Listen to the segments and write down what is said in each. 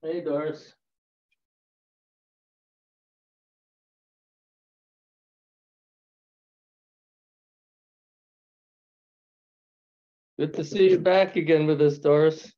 Hey, Doris. Good to see you back again with us, Doris.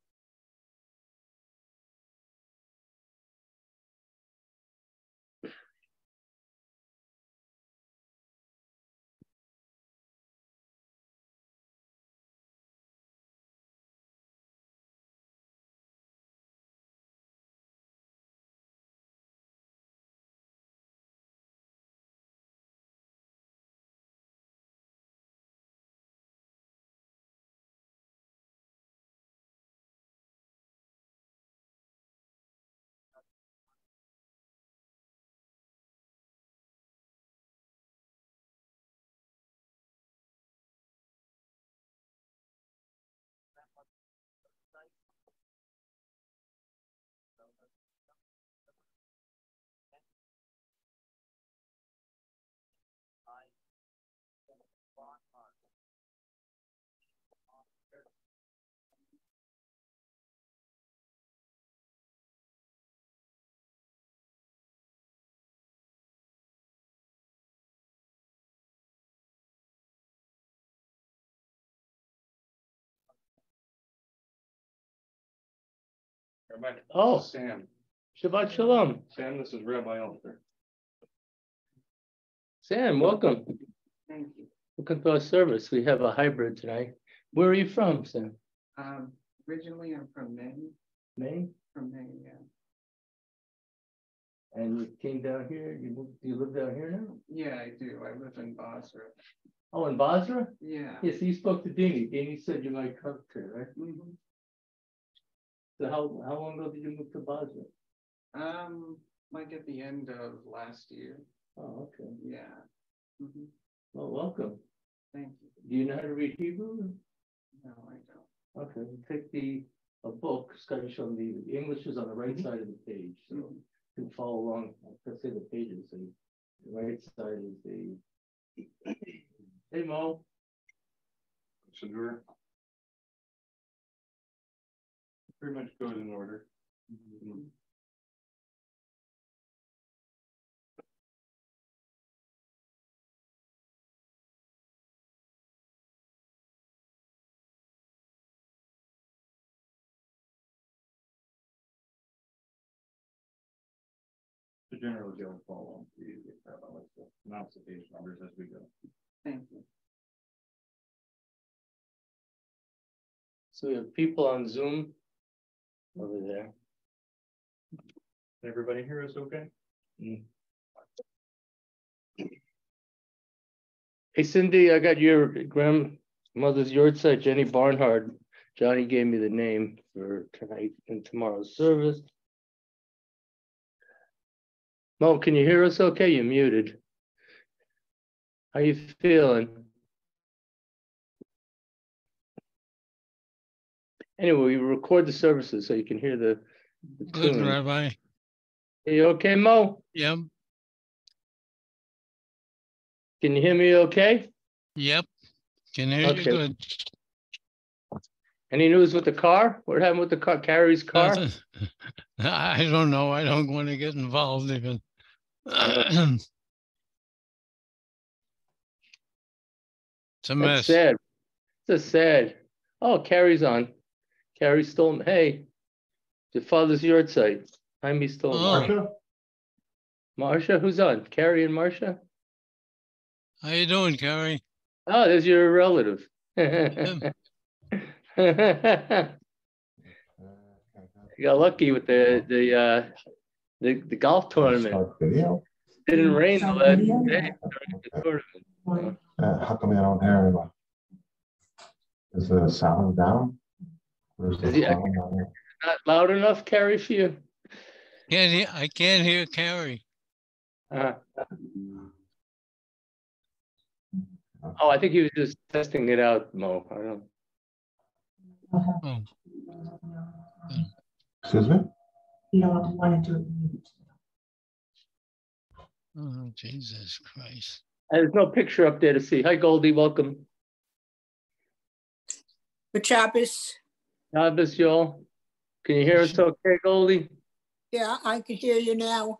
Oh, Sam. Shabbat Shalom. Sam, this is Rabbi Alter. Sam, welcome. Thank you. Welcome to our service. We have a hybrid tonight. Where are you from, Sam? Originally, I'm from Maine. Maine? From Maine, yeah. And you came down here? Do you live down here now? Yeah, I do. I live in Basra. Oh, in Basra? Yeah. Yes, you spoke to Deanie. Deanie said you might come to, right? Mm-hmm. So how long ago did you move to Basra? Like at the end of last year. Oh, okay. Yeah. Mm-hmm. Well, welcome. Thank you. Do you know how to read Hebrew? No, I don't. Okay, take a book, Scotty showed me, the English is on the right side of the page, so you can follow along. Let's say the pages, and the right side is the. Hey, Mo. Shadur. Pretty much goes in order. Mm-hmm. So generally, you'll follow the announce the page numbers as we go. Thank you. So we have people on Zoom over there. Everybody here is okay? Hey, Cindy, I got your grandmother's yard site, Jenny Barnhart. Johnny gave me the name for tonight and tomorrow's service. Mo, can you hear us okay? You're muted. How you feeling? Anyway, we record the services so you can hear the Good, tune. Rabbi. Are you okay, Mo? Yep. Can you hear me okay? Yep. Can hear Okay. you good. Any news with the car? What happened with the car? Carrie's car? Nothing. I don't know. I don't want to get involved even. It's a That's mess. sad. It's a sad. Oh, Carrie's on. Carrie stole. Hey, your father's yard site. Jaime stole. Oh. Marsha, who's on? Carrie and Marsha? How you doing, Carrie? Oh, there's your relative. You got lucky with the golf tournament. It didn't rain the last day during the tournament. How come you don't hear anyone? Is the sound down? Or is the sound down? Not loud enough, Carrie, for you? I can't hear Carrie. Oh, I think he was just testing it out, Mo. I don't know. Oh. Excuse me? You don't want to do it. Oh, Jesus Christ. There's no picture up there to see. Hi, Goldie. Welcome. Good Shabbos. Shabbos, y'all. Can you hear us okay, Goldie? Yeah, I can hear you now.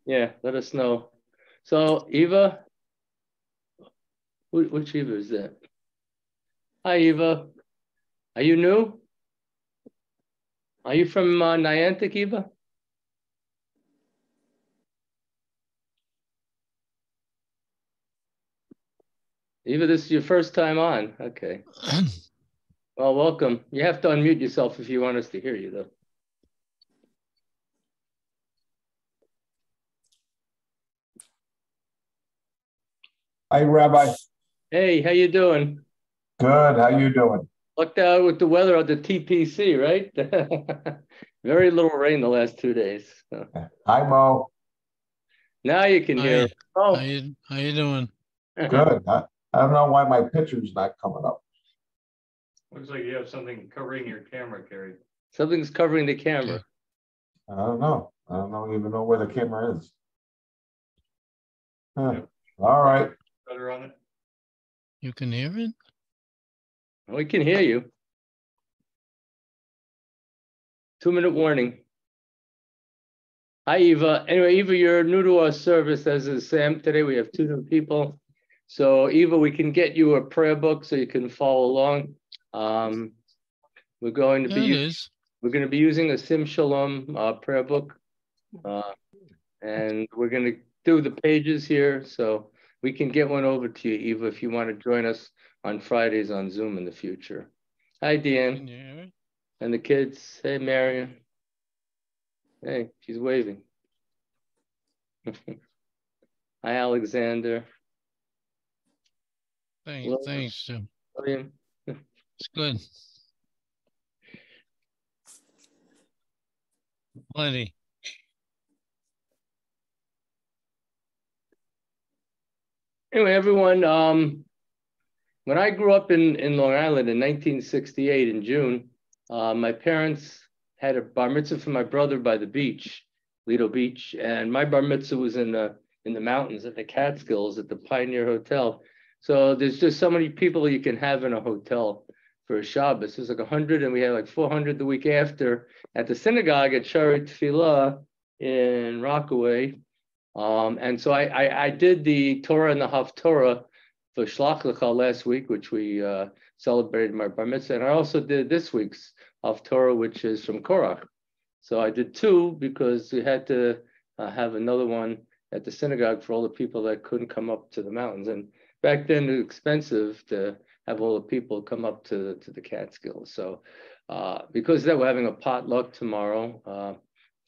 Yeah, let us know. So Eva, which Eva is that? Hi, Eva. Are you new? Are you from Niantic, Eva? Eva, this is your first time on. Okay. Well, welcome. You have to unmute yourself if you want us to hear you, though. Hi, Rabbi. Hey, how you doing? Good. How you doing? Looked out with the weather at the TPC, right? Very little rain the last 2 days. So. Hi, Mo. Now you can hear. How you doing? Good. I don't know why my picture's not coming up. Looks like you have something covering your camera, Carrie. Something's covering the camera. Okay. I don't know. I don't even know where the camera is. Huh. Yep. All right. Better on it. You can hear it? We can hear you. 2-minute warning. Hi, Eva. Anyway, Eva, you're new to our service, as is Sam. Today we have 2 new people. So, Eva, we can get you a prayer book so you can follow along. We're going to be using a Sim Shalom prayer book, and we're going to do the pages here, so we can get one over to you, Eva, if you want to join us on Fridays on Zoom in the future. Hi, Deanne. And the kids. Hey, Marion. Hey, she's waving. Hi, Alexander. Thanks, Jim. William. It's good. Plenty. Anyway, everyone, when I grew up in Long Island in 1968 in June, my parents had a bar mitzvah for my brother by the beach, Lido Beach, and my bar mitzvah was in the mountains at the Catskills at the Pioneer Hotel. So there's just so many people you can have in a hotel for a Shabbos. There's like 100, and we had like 400 the week after at the synagogue at Shari Tefillah in Rockaway. And so I did the Torah and the Haftorah for Shlach Lecha last week, which we celebrated my bar mitzvah, and I also did this week's Haftorah, which is from Korach. So I did 2 because we had to have another one at the synagogue for all the people that couldn't come up to the mountains. And back then it was expensive to have all the people come up to the Catskills. So because of that, we're having a potluck tomorrow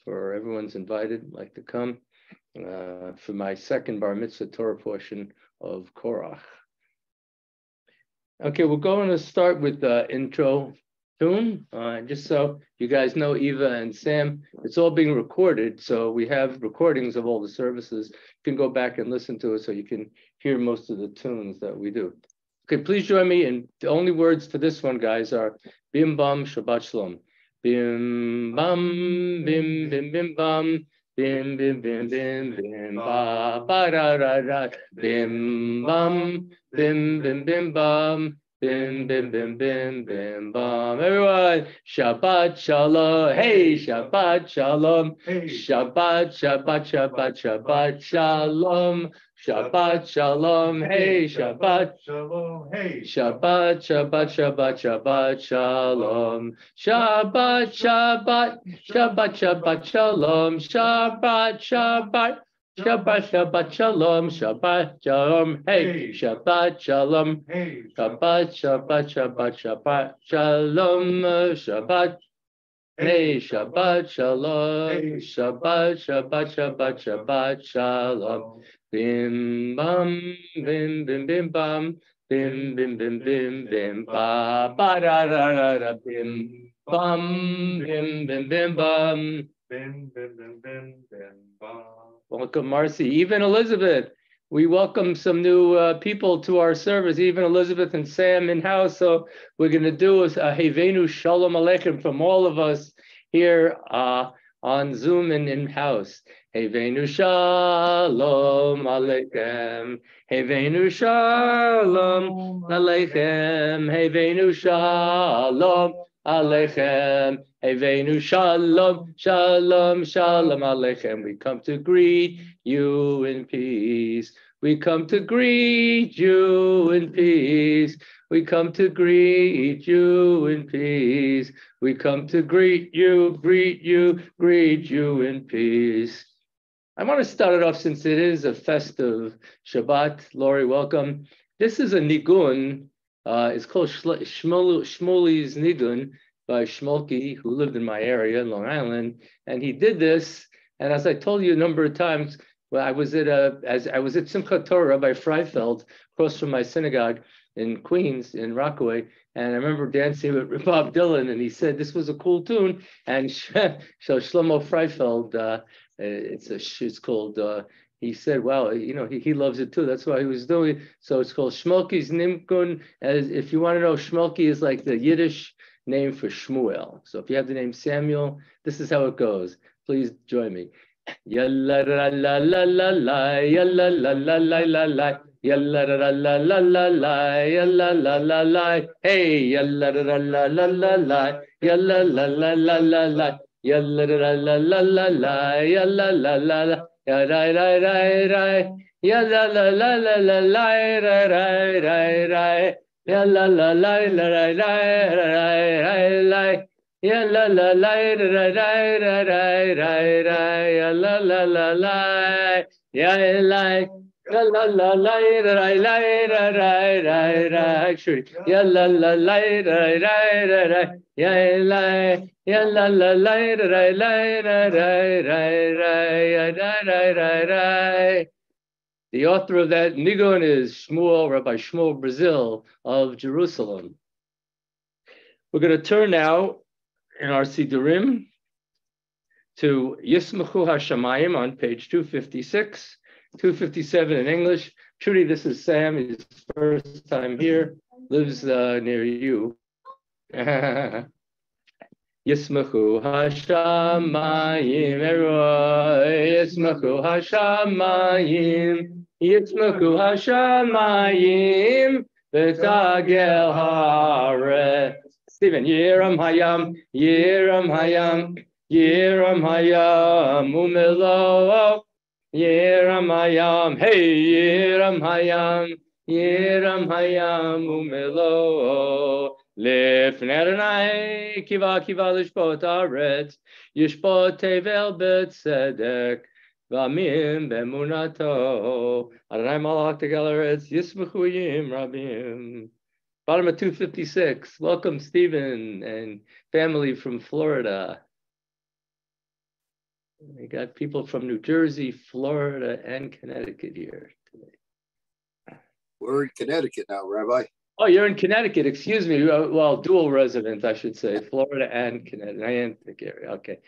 for everyone's invited, like to come. For my second bar mitzvah Torah portion of Korach. Okay, we're going to start with the intro tune. Just so you guys know, Eva and Sam, it's all being recorded. So we have recordings of all the services. You can go back and listen to it so you can hear most of the tunes that we do. Okay, please join me. And the only words to this one, guys, are Bim Bam Shabbat Shalom. Bim Bam Bim Bim Bim Bam. Bim bim bim bim bim ba ba da da da. Bim bam bim bim bim bam. Bim bim bim bim bim bam. Everyone, Shabbat Shalom. Hey, Shabbat Shalom. Hey. Shabbat Shabbat Shabbat Shabbat Shalom. Shabbat Shalom. Hey, Shabbat Shalom. Hey. Shabbat, Shabbat, Shabbat, Shabbat, Shalom. Shabbat, Shabbat, Shabbat, Shabbat, Shalom. Shabbat, Shabbat, Shabbat, Shabbat, Shalom. Shabbat, Shalom. Hey, Shabbat, Shalom. Hey. Shabbat, Shabbat, Shabbat, Shabbat, Shalom. Shabbat. Hey, Shabbat, Shalom. Shabbat, Shabbat, Shabbat, Shabbat, Shalom. Bim bam, bim bim bim bam, bim bim bim bim bim ba ba da da da da bim bam bim bim bim bam. Bim bim bim bim bim bam. Welcome, Marcy. Even Elizabeth. We welcome some new people to our service, even Elizabeth and Sam in house. So we're going to do a Hevenu Shalom Aleichem from all of us here on Zoom and in house. Hevenu Shalom Aleichem. Hevenu Shalom Aleichem. Hevenu Shalom Aleichem. Eveinu Shalom, Shalom, Shalom Aleichem. We come to greet you in peace. We come to greet you in peace. We come to greet you in peace. We come to greet you in peace. I want to start it off since it is a festive Shabbat. Lori, welcome. This is a nigun. It's called Shmuley's Nigun by Shmulky, who lived in my area in Long Island, and he did this. And as I told you a number of times, well, I was at Simchat Torah, Rabbi Freifeld, across from my synagogue in Queens, in Rockaway, and I remember dancing with Bob Dylan, and he said this was a cool tune. And so Shlomo Freifeld, it's called. He said, "Wow, he loves it too. That's why he was doing it." So it's called Shmulky's Nimkun. As if you want to know, Shmulky is like the Yiddish name for Shmuel. So if you have the name Samuel, this is how it goes. Please join me. Yalla la la la la la, yalla la la la la la, yalla la la la la la, yalla la la la. Hey, yalla la la la la la, yalla la la la la la, yalla la la la la la, yalla la la la. Ya rai rai rai rai, ya la la la la la rai rai rai rai rai, ya la la la la rai rai rai rai rai, ya la la la rai rai rai rai rai rai, ya la la la la, ya la. La la la la la la la la actually ya la la la la la ya la ya la la la la la. The author of that nigun is Rabbi Shmuel Brazil of Jerusalem. We're going to turn now in our Sidurim to Yismachu Hashamayim on page 256. 257 in English. Trudy, this is Sam. His first time here. Lives near you. Yismachu Hashamayim, Yismachu Hashamayim, Yismachu Hashamayim, V'tagel Haaretz. Stephen, Yiram Hayam, Yiram Hayam, Yiram Hayam, Umelo. Yiram Hayam, hey, Yiram Hayam, Yiram Hayam, Umelo. Lifnei Adonai, kiva lishpot haaretz, yishpot tevel b'tzedek, v'amim b'emunato. Adonai malach tegal haaretz, yismachu yim rabim. Bottom of 256. Welcome, Stephen and family from Florida. We got people from New Jersey, Florida, and Connecticut here today. We're in Connecticut now, Rabbi. Oh, you're in Connecticut. Excuse me. Well, dual resident, I should say, Florida and Connecticut. I am the area. Okay.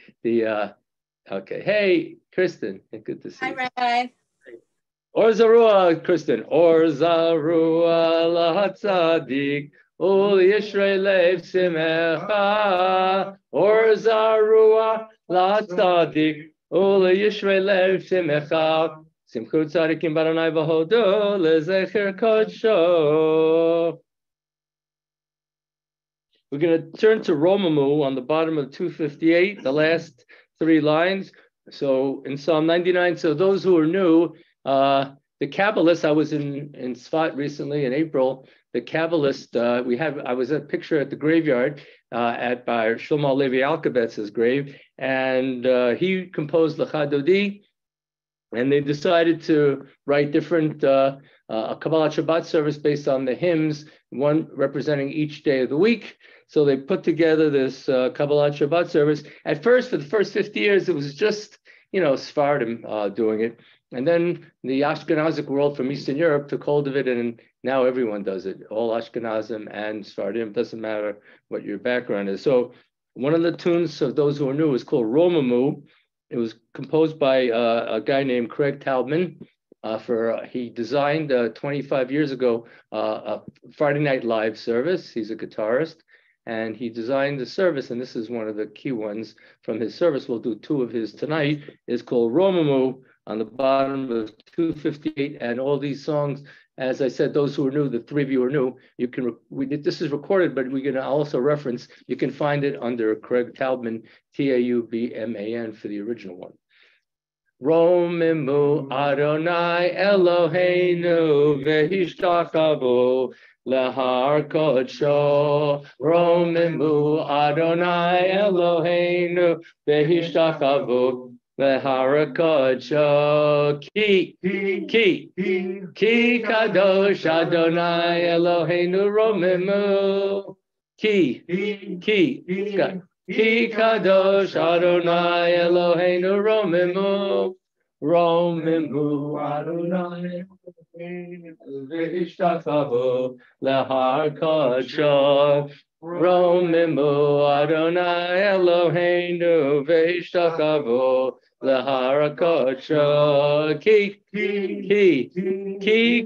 Okay. Hey, Kristen. Good to see you. Hi, Rabbi. Or Zarua, Kristen. Or Zarua lahatzadik. Ul Yishrei lev simecha. Or Zarua lahatzadik. Ul Yishrei lev simecha. Simchut tzadikim baranai v'hodo lezecher kodsho. We're going to turn to Romamu on the bottom of 258, the last three lines. So in Psalm 99, so those who are new, the Kabbalist, I was in Sfat recently in April. The Kabbalist, I was at a picture at the graveyard by Shlomo Levi Alkabetz's grave, and he composed Lecha Dodi. And they decided to write different a Kabbalah Shabbat service based on the hymns, one representing each day of the week. So they put together this Kabbalah Shabbat service. At first, for the first 50 years, it was just, Sephardim doing it. And then the Ashkenazic world from Eastern Europe took hold of it, and now everyone does it. All Ashkenazim and Sephardim, doesn't matter what your background is. So one of the tunes of those who are new is called Romamu. It was composed by a guy named Craig Taubman. He designed 25 years ago a Friday Night Live service. He's a guitarist, and he designed the service. And this is one of the key ones from his service. We'll do two of his tonight. It's called Romamu on the bottom of 258. And all these songs As I said, those who are new, the three of you are new, you can, this is recorded, but we're going to also reference, you can find it under Craig Taubman, Taubman for the original one. Romimu Adonai Eloheinu v'hishtakavu lehar kodsho. Romimu Adonai Eloheinu v'hishtakavu lehar kodsho. Ki kadosh Adonai Eloheinu romimu. Ki kadosh Adonai Eloheinu romimu Adonai v'hishtakavu lehar kodsho. Romimu Adonai Eloheinu v'hishtakavu lehar kodsho. Ki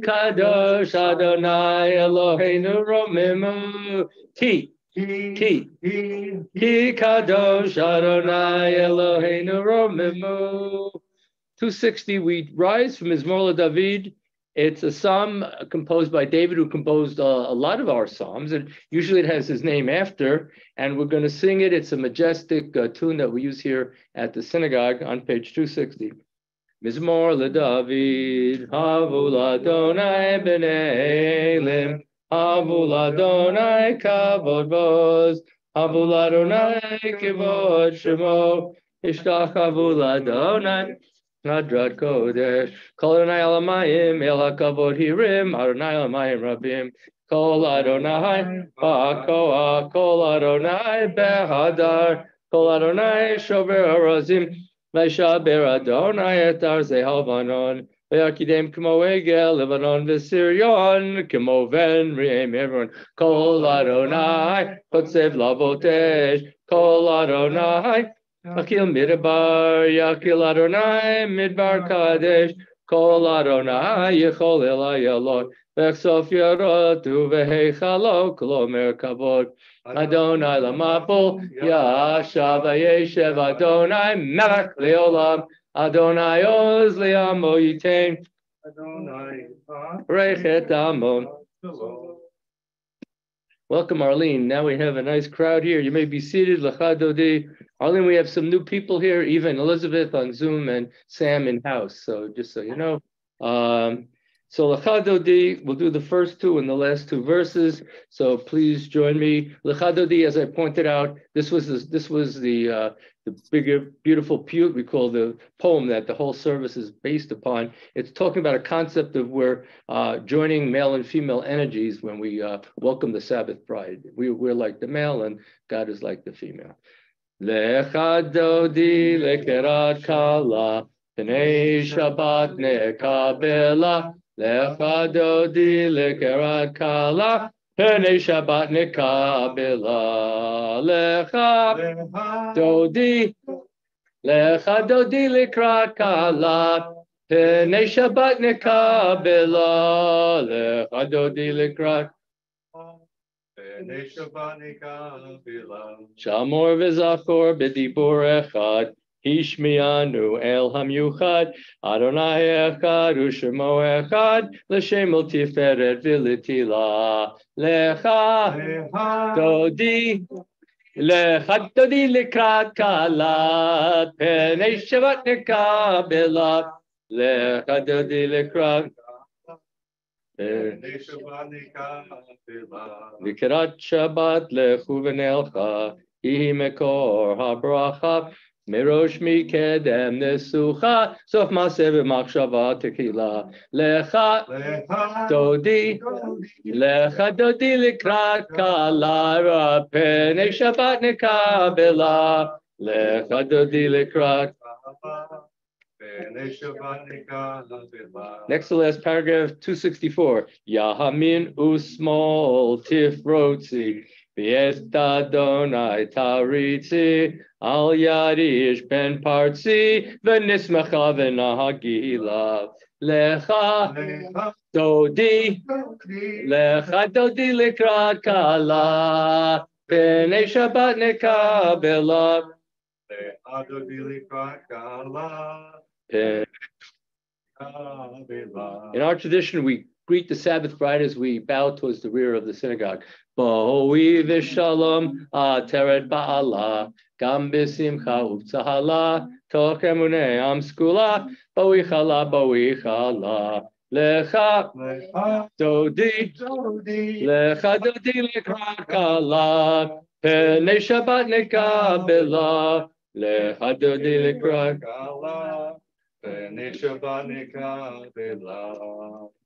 kadosh Adonai Eloheinu romimu. Ki kadosh Adonai Eloheinu romimu. 260, we rise from Mizmor David. It's a psalm composed by David, who composed a lot of our psalms, and usually it has his name after, and we're going to sing it. It's a majestic tune that we use here at the synagogue on page 260. Mizmor David, Havul Adonai b'nei Elim, Havul Adonai kavod vos, Havul Adonai kivod shemo, Ishtachavu Adonai Nadrat Kodesh, Kol Adonai Alamayim, El HaKavod Hirim, Adonai Alamayim Rabim, Kol Adonai Ba'akoa, Kol Adonai Behadar, Kol Adonai Shover Harazim, Vaishaber Adonai Etar Zehalvanon, Vayakidem Kmo Egel, Lebanon Vesirion, Kmo Ven Reim, everyone, Kol Adonai, Kotsev Lavotesh, Kol Adonai, Akil Midbar, Yakil Adonai, Midbar Kadesh, Kol Adonai, Yechol Elayalot, Vexof Yarotu, Vehechalo, Klomer Kavod, Adonai Lamapol, Yashav Yeshev Adonai, Melech Leolam, Adonai Oz Leamo Yitain, Adonai Rechet Amon. Welcome, Arlene. Now we have a nice crowd here. You may be seated. Lecha Dodi. Arlene, we have some new people here, even Elizabeth on Zoom and Sam in house. So just so you know. So Lecha Dodi, we'll do the first two and the last two verses. So please join me. Lecha Dodi, as I pointed out, this was the bigger, beautiful pute we call the poem that the whole service is based upon. It's talking about a concept of we're joining male and female energies when we welcome the Sabbath bride. We're like the male and God is like the female. Lecha Dodi lekerat kala, Pnei Shabbat nekabela. Lecha Dodi lekerat kala, Pnei Shabbat nekabela. Lecha Dodi lekrat kala, Pnei Shabbat nekabela. Lecha Dodi lekrat Shamor v'zachor b'dibur echad, Hishmianu el hamyuchad, Adonai echad u'shemo echad, l'shem el tiferet v'litila. Lecha Dodi lekrat kala, Pnei Shabbat nekabela. Lecha Dodi lekrat V'kerat Shabbat lechu v'nelcha, Ihi mekor habracha, Merosh mikedem nesucha, Sof maseh v'machshava tequila. Lecha Dodi likrat kala, Pnei Shabbat nekabela. Lecha Dodi likrat. Next to last paragraph, 264. Yahamin usmol tifrotzi, V'est Adonai taritzi, Al yarish ben partzi, V'nismecha v'nahagila. Lecha Dodi likrat kala, Pnei Shabbat nekabela. In our tradition, we greet the Sabbath bride as we bow towards the rear of the synagogue. Bo'oi v'shalom ateret ba'ala gam b'simcha u'v'tzahala toch emunei am skula bo'oi chala lecha dodi lekrat kala penei Shabbat nekabela lecha dodi lekrat kala.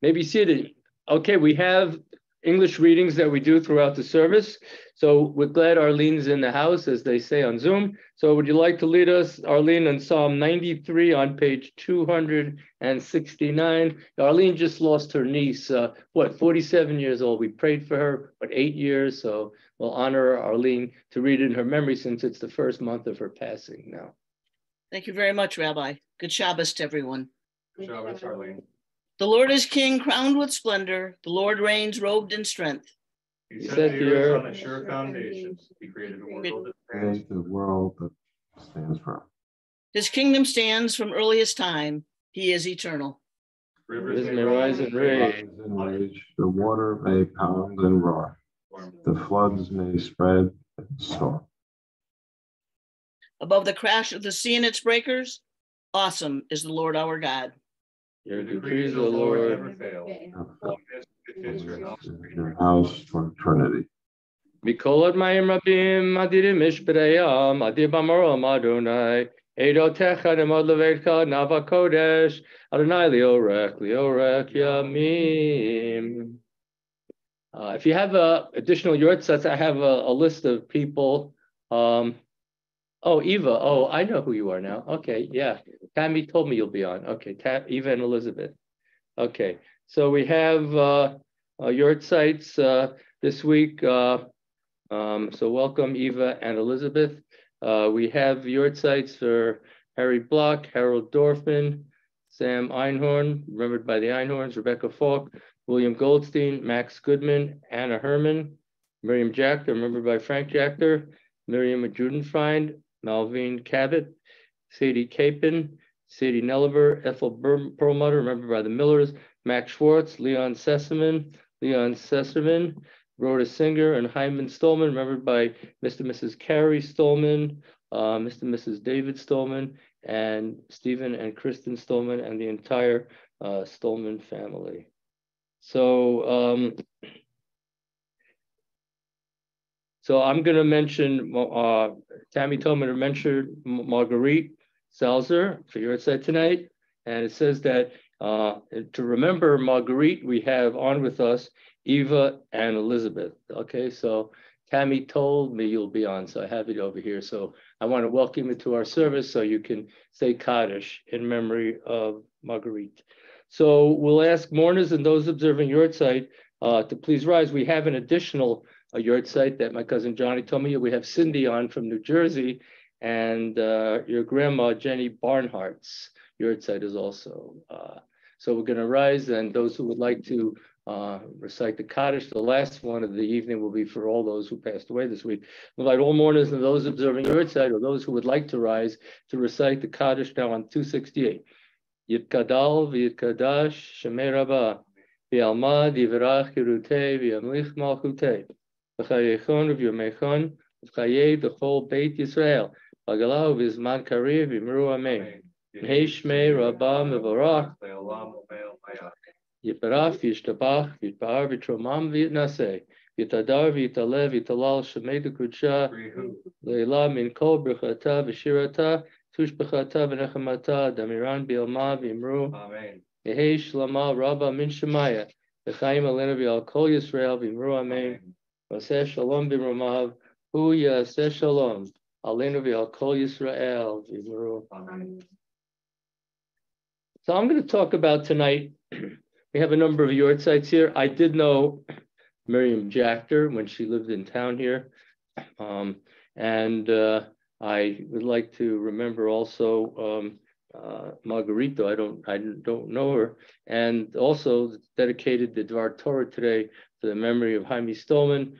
Maybe seated. Okay, we have English readings that we do throughout the service. So we're glad Arlene's in the house, as they say on Zoom. So would you like to lead us, Arlene, in Psalm 93 on page 269? Arlene just lost her niece, 47 years old. We prayed for her, 8 years. So we'll honor Arlene to read in her memory since it's the first month of her passing now. Thank you very much, Rabbi. Good Shabbos to everyone. Good Shabbos, Arlene. The Lord is King, crowned with splendor. The Lord reigns, robed in strength. He set the earth on a sure foundation. He created a world that stands firm. His kingdom stands from earliest time. He is eternal. Rivers may rise and rage. The water may pound and roar. The floods may spread and storm. Above the crash of the sea and its breakers, awesome is the Lord our God. Your decrees, O Lord, never fail. Your house for eternity. Mikol admayim rabim adirim mishpereyam adir b'marom Adonai edotecha nemod levetka nava kodesh Adonai liorech yamim. If you have additional yortzats, I have a list of people. Oh, Eva. Oh, I know who you are now. Okay, yeah. Tammy told me you'll be on. Okay, Eva and Elizabeth. Okay, so we have yortzites this week. So welcome, Eva and Elizabeth. We have yortzites for Harry Block, Harold Dorfman, Sam Einhorn, remembered by the Einhorns, Rebecca Falk, William Goldstein, Max Goodman, Anna Herman, Miriam Jachter, remembered by Frank Jachter, Miriam Judenfreund, Malvine Cabot, Sadie Capin, Sadie Nelliver, Ethel Perlmutter, remembered by the Millers, Max Schwartz, Leon Sesserman, Rhoda Singer, and Hyman Stolman, remembered by Mr. and Mrs. Carrie Stolman, Mr. and Mrs. David Stolman, and Stephen and Kristen Stolman, and the entire Stolman family. So, so I'm going to mention, Tammy told me to mention Marguerite Salzer for your side tonight. And it says that to remember Marguerite, we have on with us Eva and Elizabeth. Okay, so Tammy told me you'll be on, so I have it over here. So I want to welcome you to our service so you can say Kaddish in memory of Marguerite. So we'll ask mourners and those observing your site to please rise. We have an additional yortzeit that my cousin Johnny told me. We have Cindy on from New Jersey, and your grandma Jenny Barnhart's yortzeit is also. So we're going to rise, and those who would like to recite the Kaddish, the last one of the evening will be for all those who passed away this week. We'll invite all mourners and those observing yortzeit, or those who would like to rise, to recite the Kaddish now on 268. Yitkadal v'yitkadash shemei rabah v'yalmad yivrach yirutei v'yamlich malchutei v'chayechon v'yomechon v'chayei v'chol beit Yisrael v'galau v'zman kariv v'imru amen. Yehei shmei rabah mevorach Yiparach v'yishtabach v'yitpa'ar v'tromam v'yitnaseh v'yitadar v'yitalev v'yitalal shemei d'kudsha le'ila min kol brachata v'shirata tushbachata v'nechamata damiran bi'alma v'imru amen. Yehei shlama rabba min shemaya v'chaim alenu v'al kol Yisrael v'imru amen. V'aseh shalom b'romav hu yaseh shalom alenu v'al kol Yisrael v'imru amen. So I'm going to talk about tonight. We have a number of yortzites here. I did know Miriam Jachter when she lived in town here. I would like to remember also Margarito. I don't know her. And also dedicated the Dvar Torah today to the memory of Jaime Stolman.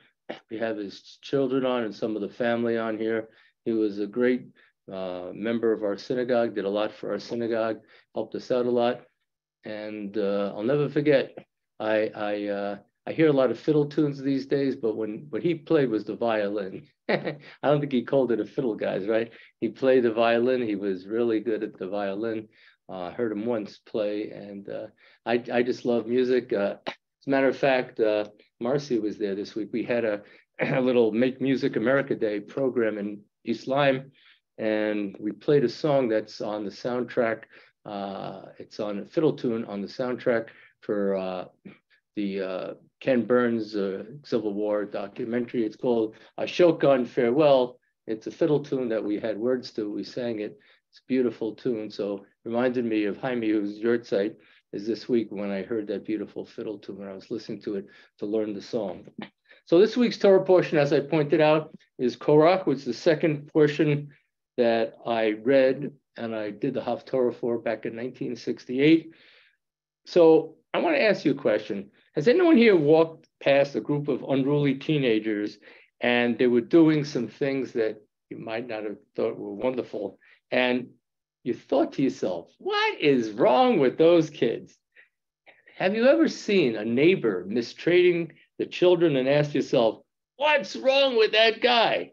We have his children on and some of the family on here. He was a great member of our synagogue, did a lot for our synagogue, helped us out a lot. And I'll never forget I hear a lot of fiddle tunes these days, but when he played was the violin. I don't think he called it a fiddle, guys, right? He played the violin. He was really good at the violin. Heard him once play, and I just love music. As a matter of fact, Marcy was there this week. We had a little Make Music America Day program in East Lyme, and we played a song that's on the soundtrack. It's on a fiddle tune on the soundtrack for the Ken Burns Civil War documentary. It's called Ashoka Farewell. It's a fiddle tune that we had words to. We sang it. It's a beautiful tune. So reminded me of Jaime, whose yahrzeit is this week, when I heard that beautiful fiddle tune when I was listening to it to learn the song. So this week's Torah portion, as I pointed out, is Korach, which is the second portion that I read and I did the Haftorah for back in 1968. So I want to ask you a question. Has anyone here walked past a group of unruly teenagers and they were doing some things that you might not have thought were wonderful, and you thought to yourself, what is wrong with those kids? Have you ever seen a neighbor mistreating the children and asked yourself, what's wrong with that guy?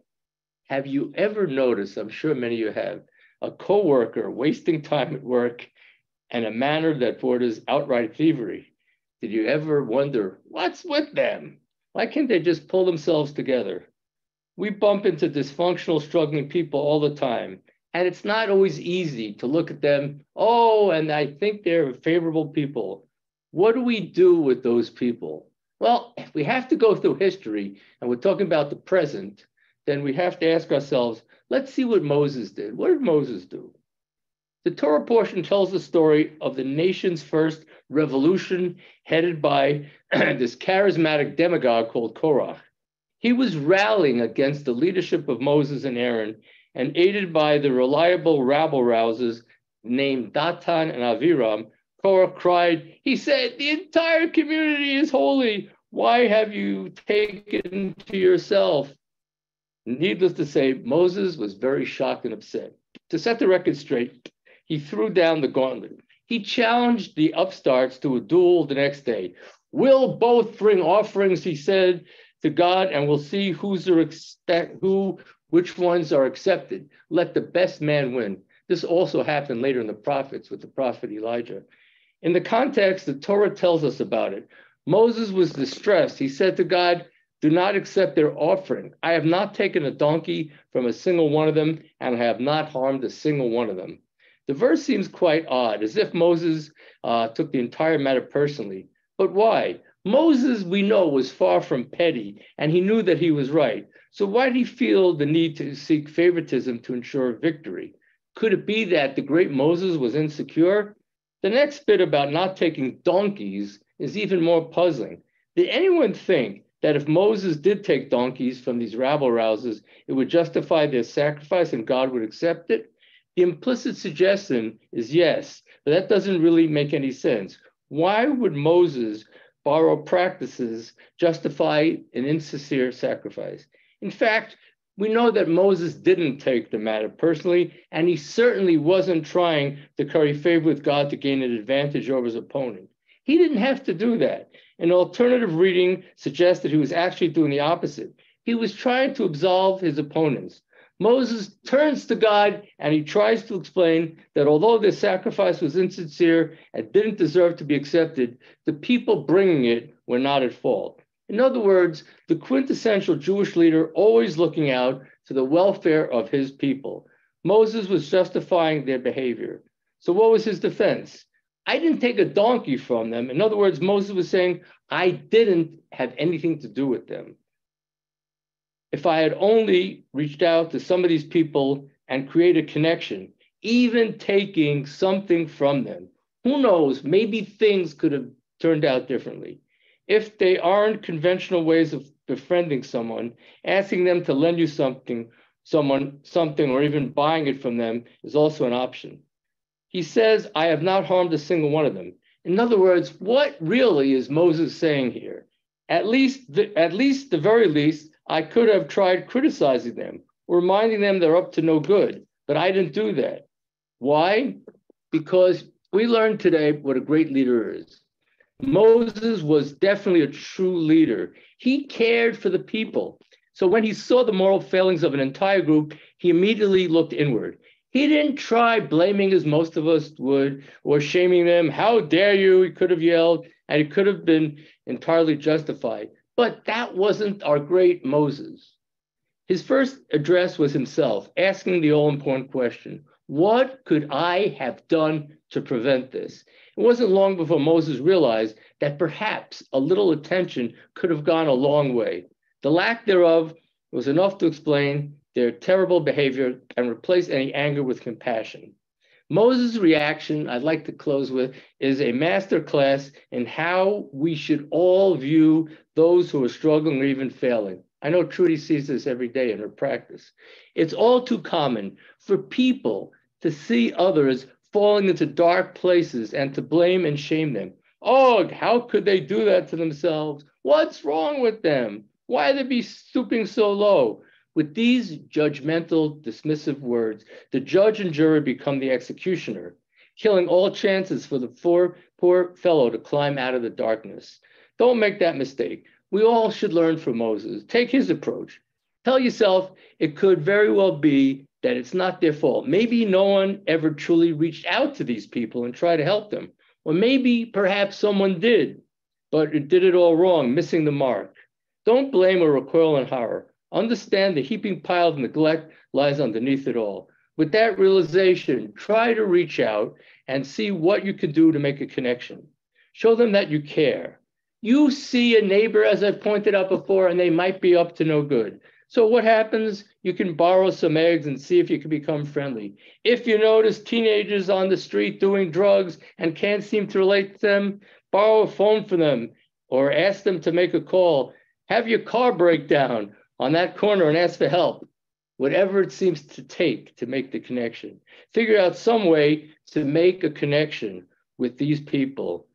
Have you ever noticed, I'm sure many of you have, a coworker wasting time at work in a manner that borders outright thievery? Did you ever wonder, what's with them? Why can't they just pull themselves together? We bump into dysfunctional, struggling people all the time, and it's not always easy to look at them, oh, and I think they're favorable people. What do we do with those people? Well, if we have to go through history, and we're talking about the present, then we have to ask ourselves, let's see what Moses did. What did Moses do? The Torah portion tells the story of the nation's first revolution headed by this charismatic demagogue called Korach. He was rallying against the leadership of Moses and Aaron, and aided by the reliable rabble-rousers named Datan and Aviram, Korach cried, he said, the entire community is holy. Why have you taken to yourself? Needless to say, Moses was very shocked and upset. To set the record straight, he threw down the gauntlet. He challenged the upstarts to a duel the next day. We'll both bring offerings, he said, to God, and we'll see which ones are accepted. Let the best man win. This also happened later in the prophets with the prophet Elijah. In the context, the Torah tells us about it. Moses was distressed. He said to God, do not accept their offering. I have not taken a donkey from a single one of them, and I have not harmed a single one of them. The verse seems quite odd, as if Moses took the entire matter personally. But why? Moses, we know, was far from petty, and he knew that he was right. So why did he feel the need to seek favoritism to ensure victory? Could it be that the great Moses was insecure? The next bit about not taking donkeys is even more puzzling. Did anyone think that if Moses did take donkeys from these rabble-rousers, it would justify their sacrifice and God would accept it? The implicit suggestion is yes, but that doesn't really make any sense. Why would Moses borrow practices justify an insincere sacrifice? In fact, we know that Moses didn't take the matter personally, and he certainly wasn't trying to curry favor with God to gain an advantage over his opponent. He didn't have to do that. An alternative reading suggests that he was actually doing the opposite. He was trying to absolve his opponents. Moses turns to God and he tries to explain that although their sacrifice was insincere and didn't deserve to be accepted, the people bringing it were not at fault. In other words, the quintessential Jewish leader always looking out for the welfare of his people. Moses was justifying their behavior. So what was his defense? I didn't take a donkey from them. In other words, Moses was saying, I didn't have anything to do with them. If I had only reached out to some of these people and created a connection, even taking something from them, who knows, maybe things could have turned out differently. If they aren't conventional ways of befriending someone, asking them to lend you something, or even buying it from them is also an option. He says, I have not harmed a single one of them. In other words, what really is Moses saying here? At least the very least, I could have tried criticizing them, reminding them they're up to no good, but I didn't do that. Why? Because we learned today what a great leader is. Moses was definitely a true leader. He cared for the people. So when he saw the moral failings of an entire group, he immediately looked inward. He didn't try blaming, as most of us would, or shaming them. How dare you? He could have yelled, and it could have been entirely justified. But that wasn't our great Moses. His first address was himself, asking the all-important question, what could I have done to prevent this? It wasn't long before Moses realized that perhaps a little attention could have gone a long way. The lack thereof was enough to explain their terrible behavior and replace any anger with compassion. Moses' reaction, I'd like to close with, is a master class in how we should all view those who are struggling or even failing. I know Trudy sees this every day in her practice. It's all too common for people to see others falling into dark places and to blame and shame them. Oh, how could they do that to themselves? What's wrong with them? Why they be stooping so low? With these judgmental, dismissive words, the judge and jury become the executioner, killing all chances for the poor fellow to climb out of the darkness. Don't make that mistake. We all should learn from Moses. Take his approach. Tell yourself it could very well be that it's not their fault. Maybe no one ever truly reached out to these people and tried to help them. Or maybe perhaps someone did, but it did it all wrong, missing the mark. Don't blame or recoil in horror. Understand the heaping pile of neglect lies underneath it all. With that realization, try to reach out and see what you can do to make a connection. Show them that you care. You see a neighbor, as I've pointed out before, and they might be up to no good. So what happens? You can borrow some eggs and see if you can become friendly. If you notice teenagers on the street doing drugs and can't seem to relate to them, borrow a phone for them or ask them to make a call. Have your car break down on that corner and ask for help. Whatever it seems to take to make the connection. Figure out some way to make a connection with these people.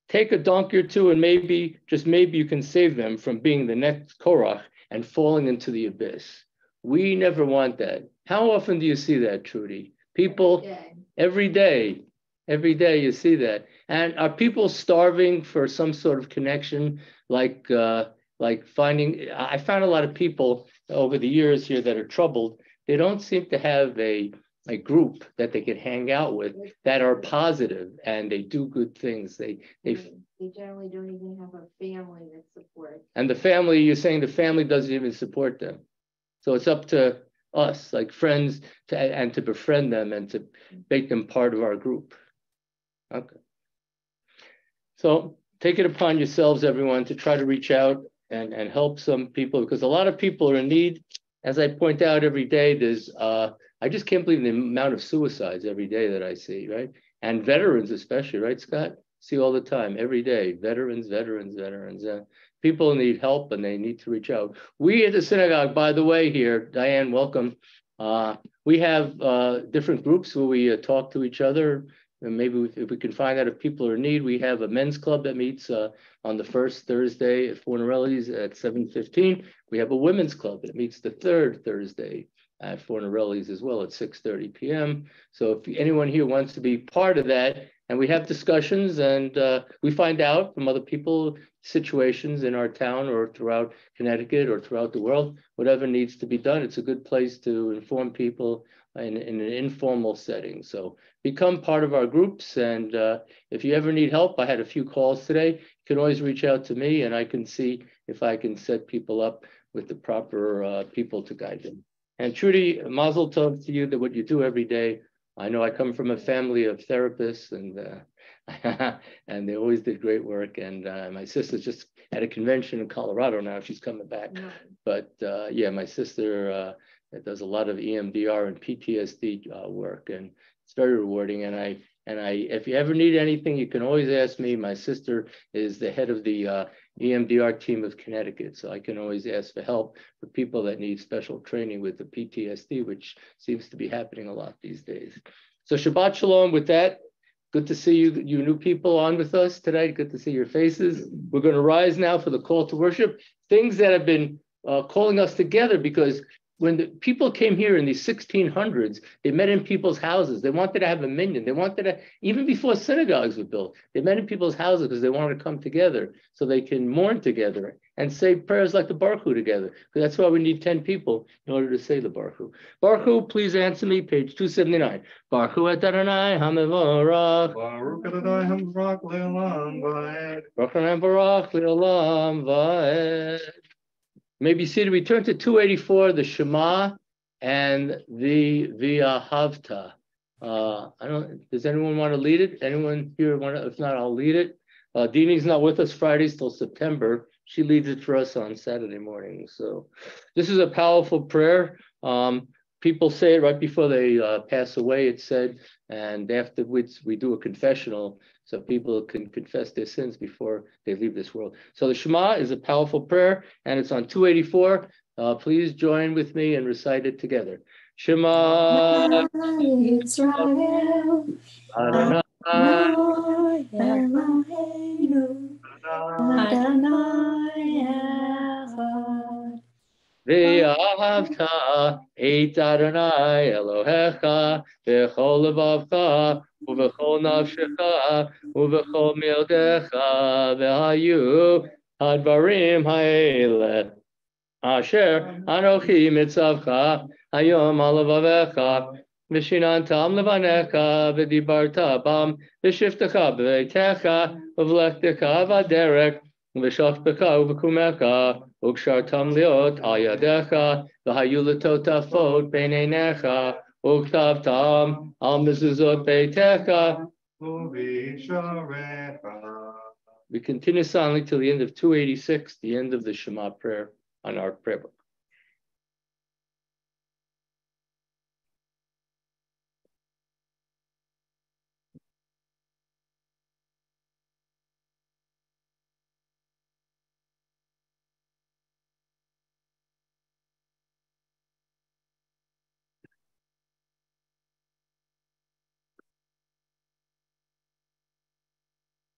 Take a donkey or two and maybe, just maybe, you can save them from being the next Korach and falling into the abyss. We never want that. How often do you see that, Trudy? People, every day you see that. And are people starving for some sort of connection, like finding, I found a lot of people over the years here that are troubled. They don't seem to have a group that they can hang out with that are positive and they do good things. They generally don't even have a family that supports. And the family, you're saying the family doesn't even support them. So it's up to us, like friends, to befriend them and to make them part of our group. Okay. So take it upon yourselves, everyone, to try to reach out and help some people, because a lot of people are in need. As I point out every day, there's, I just can't believe the amount of suicides every day that I see, right? And veterans especially, right, Scott? See all the time, every day, veterans. People need help and they need to reach out. We at the synagogue, by the way, here, Diane, welcome. We have different groups where we talk to each other. And maybe if we can find out if people are in need, we have a men's club that meets on the first Thursday at Fornarelli's at 7:15. We have a women's club that meets the third Thursday at Fornarelli's as well at 6:30 p.m. So if anyone here wants to be part of that, and we have discussions and we find out from other people situations in our town or throughout Connecticut or throughout the world, whatever needs to be done, it's a good place to inform people in an informal setting. So become part of our groups. And if you ever need help, I had a few calls today. You can always reach out to me and I can see if I can set people up with the proper people to guide them. And Trudy, mazel tov to you that what you do every day. I know I come from a family of therapists and and they always did great work. And my sister's just at a convention in Colorado now. She's coming back. But yeah, my sister does a lot of EMDR and PTSD work, and it's very rewarding. And I, if you ever need anything, you can always ask me. My sister is the head of the EMDR team of Connecticut, so I can always ask for help for people that need special training with the PTSD, which seems to be happening a lot these days. So Shabbat Shalom with that. Good to see you new people on with us today. Good to see your faces. We're going to rise now for the call to worship. Things that have been calling us together, because when the people came here in the 1600s, they met in people's houses. They wanted to have a minyan. They wanted to, even before synagogues were built, they met in people's houses because they wanted to come together so they can mourn together and say prayers like the Baruch Hu together. Because that's why we need 10 people in order to say the Baruch Hu. Baruch Hu, please answer me, page 279. Baruch Hu et Adonai HaMevorach. Baruch Adonai Hamrak Le'olam Va'ed. Baruch Adonai Baruch Le'olam Va'ed. Maybe see to return to 284, the Shema and the Havta. Does anyone want to lead it? Anyone here want to? If not, I'll lead it. Dini's not with us Fridays till September. She leads it for us on Saturday morning. So this is a powerful prayer. People say it right before they pass away, it's said, and afterwards we do a confessional so people can confess their sins before they leave this world. So the Shema is a powerful prayer, and it's on 284. Please join with me and recite it together. Shema Israel, Adonai Eloheinu, Adonai Echad. Ve'ahavta et Adonai Elohecha v'chol levavcha u'v'chol nafshecha u'v'chol mildecha v'hayu hadvarim ha'eleh asher anochi mitzavcha hayom alavavecha v'shinantam levanecha v'dibarta bam v'shiftecha b'veitecha v'vlechtecha v'derek v'shafbecha u'v'kumecha ukshartam liot al yadecha v'hayu letotafot b'neinecha uktavtam al mezuzot beitecha. We continue silently till the end of 286, the end of the Shema prayer on our prayer book.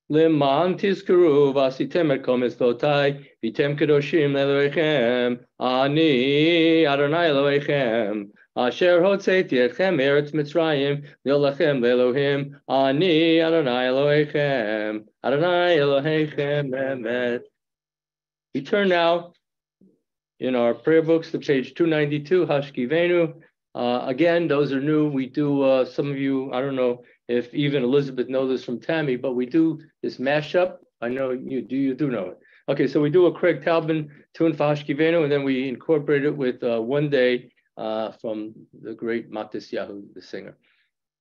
Leman tizkaru v'asitem et kol mitzvotai v'tem kedoshim Elohechem ani Adonai Elohechem asher hotzeiti etchem eretz Mitzrayim v'yolachem le'Elohim ani Adonai Elohechem Adonai Elohechem emet. We turn now in our prayer books to page 292, Hashkivenu. Again, those are new. We do, some of you, I don't know if even Elizabeth knows this from Tammy, but we do this mashup. I know you do know it. Okay, so we do a Craig Taubman tune for Hashkivenu, and then we incorporate it with One Day from the great Matisyahu, the singer.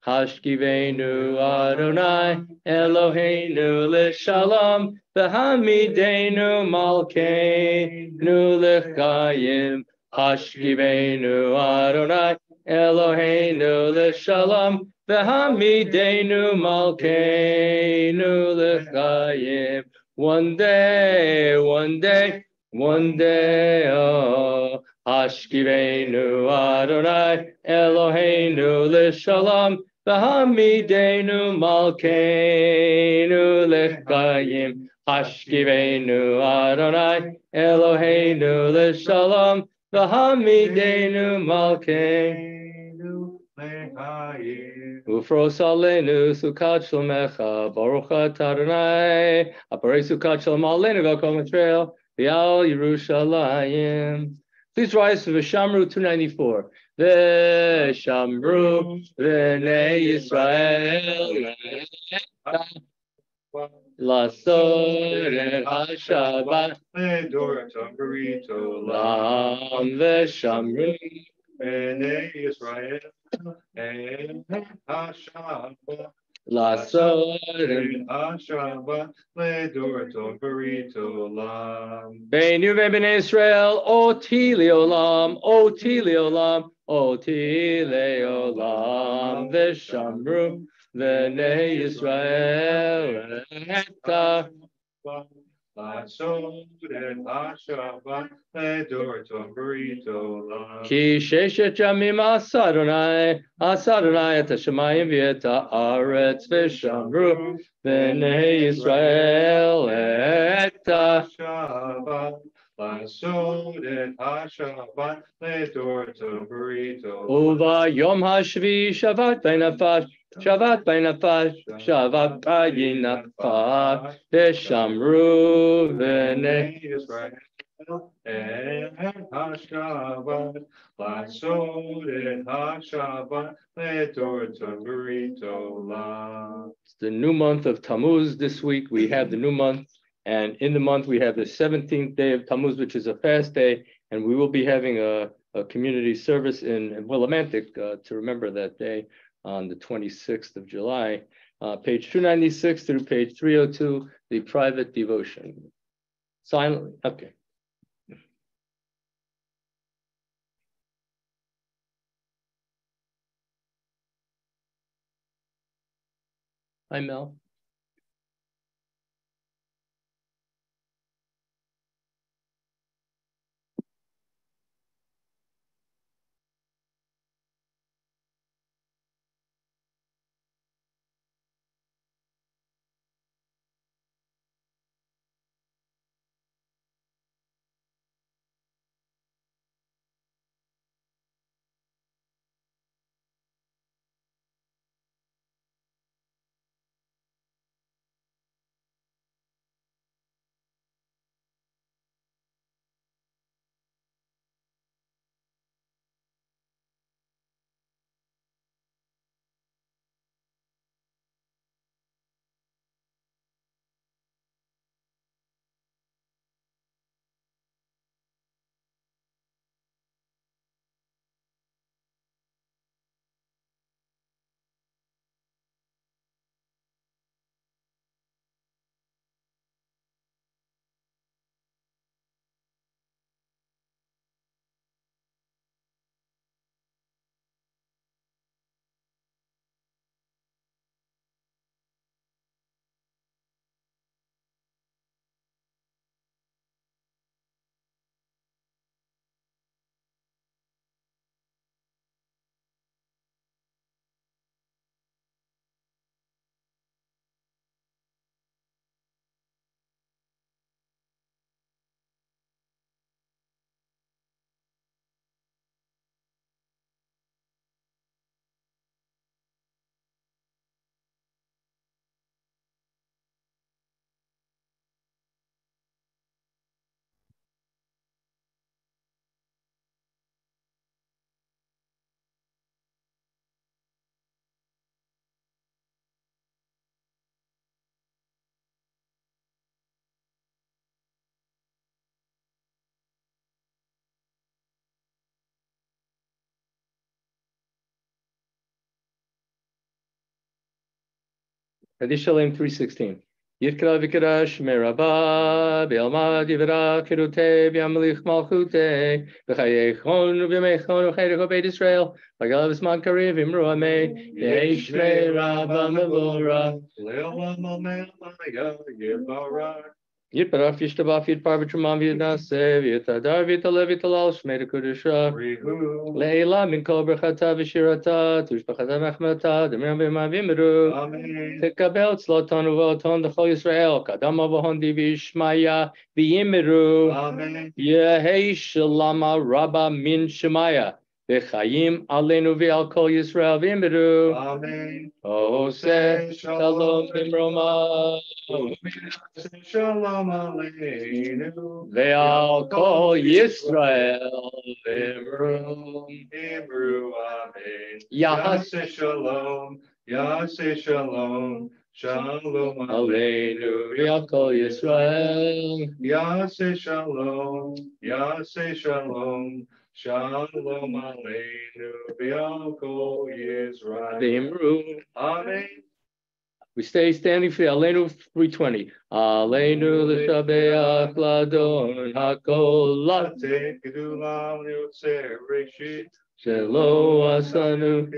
Hashkivenu Adonai Eloheinu l'shalom v'hamidenu malkeinu l'chayim. Hashkivenu Adonai Eloheinu l'shalom v'hamidenu malkeinu l'chayim. One day, oh, Hashkivenu Adonai Eloheinu l'shalom v'hamidenu malkeinu l'chayim. Hashkivenu Adonai Eloheinu l'shalom v'hamidenu malkeinu l'chayim. Ufros aleinu sukat shlomecha baruch atah Adonai aparei sukat shalom aleinu v'kol mitzrael v'al Yerushalayim. Please rise for V'shamru 294. V'shamru v'nei Yisrael Lasod et HaShabbat Le'doratam Barito Lam V'shamru B'nei Yisrael and HaShabbat Lasod and HaShabbat Le'doratam Barito Lam Beinu V'bnei Israel Oti Le'olam Oti Le'olam Oti Le'olam V'shamru V'nei Yisrael Eta Lasod et HaShabbat Le'doratam Barito Lam Ki sheshet yamim asadonai et hashamayim v'et haaretz v'shamru v'nei Yisrael et Shabbat לעשות את השבת לדור טוב וריטוב. וביום השביעי שבת בנפש, שבת בנפש, שבת בנפש, ושמרו בני ישראל את השבת, לעשות את השבת לדור טוב וריטוב. It's the new month of Tamuz. This week we have the new month, and in the month we have the 17th day of Tamuz, which is a fast day, and we will be having a community service in Willimantic to remember that day on the 26th of July. Page 296 through page 302, the private devotion. Silently, okay. Hi, Mel. Hadith Shalom 316. Yitkra v'kadash merabah be'alma divra kirute v'yamelich malchute v'chayechon v'yamechon v'chayrecho beit Israel v'galav v'sman kariv imru amei yesh merabah mevora Le'olam amen maya yibarak. Yitbarach yishtabach yitpar v'truman v'yidnaseh v'yitadar v'yitaleh v'yitalal shmei dekudusha Leila min kol berchata v'shirata tushbachata mechmata d'miram v'yimam v'yimru Amen. Tekabel tzloton uvoton d'chol Yisrael kadam avohon v'yishmaya v'yimru Amen. Yehei shalama rabba min shemaya v'chayim aleinu v'al kol Yisrael v'yimru Amen. Oseh shalom b'mroma Shalom aleinu Ve'al kol Yisrael v'yimru Hebrew, amen. Yahas Yaseh shalom, Yaseh shalom, Shalom Aleinu v'al kol Yisrael Yaseh shalom, Yaseh shalom, Shalom aleinu v'al kol Yisrael. v'yimru Amen. We stay standing for the Aleinu 320. Aleinu l'shabeach ladon hakol Ate gedulam yotzer reshit, shelo asanu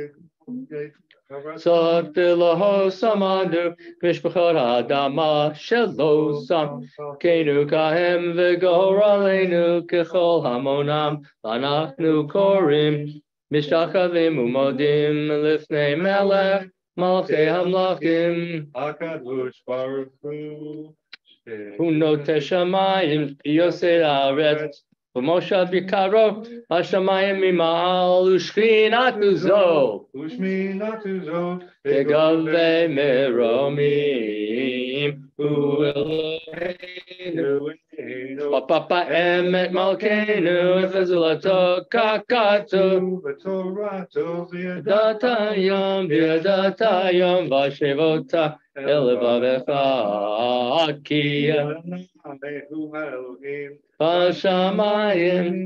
tzad v'laho samanu mishpachot ha'adama shelo sam keinu kahem v'gor aleinu kechol hamonam anachnu korim mishtachavim umodim lifnei melech Malchei Hamlachim Hakadosh Baruch Hu, Uno teshamayim yosei haaretz. V'moshav yikaro hashamayim mimal ushchinatu zo. Ushminatu zo. Tegave meromim u'eloheinu. Papa emet malkeinu v'zulato kakatu. V'yadatayom v'ashevota elevavecha akiya. Vashamayim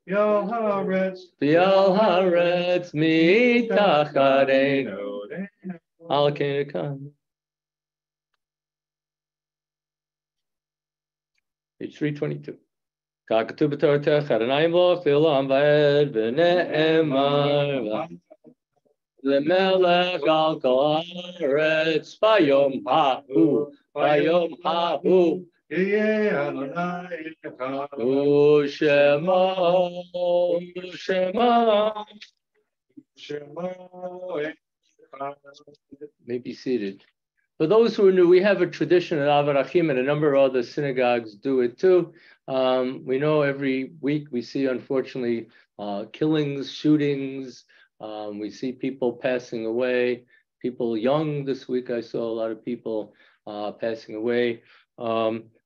V'yal haaretz mitachadenu al kenekan. Page 322. Kakatu b'tortech Adonai lo filam v'ed v'ne'emar lemelech al kol haaretz v'yom ha'hu U'shema May be seated. For those who are new, we have a tradition at Avarachim, and a number of other synagogues do it too. We know every week we see, unfortunately, killings, shootings. We see people passing away. People young this week, I saw a lot of people passing away.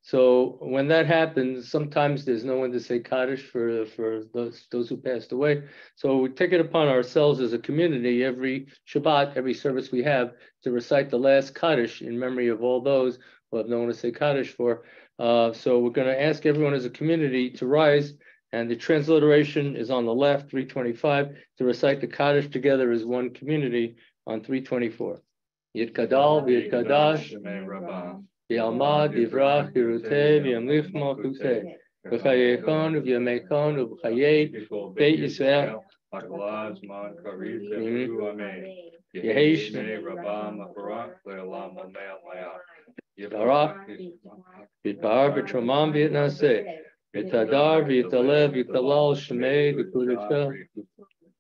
So when that happens, sometimes there's no one to say Kaddish for those who passed away. So we take it upon ourselves as a community every Shabbat, every service we have, to recite the last Kaddish in memory of all those who have no one to say Kaddish for. So we're going to ask everyone as a community to rise, and the transliteration is on the left, 325, to recite the Kaddish together as one community on 324. Yitkadal v'yitkadash. Yalma divrach Yeruteh v'yamlich malchuteh v'chayekon v'yamekon v'chayed Beit Yisrael Yehesh Yibarach Yitbar v'tromam v'yitnaseh Yitadar v'yitalev v'yitalal shemei v'kudecha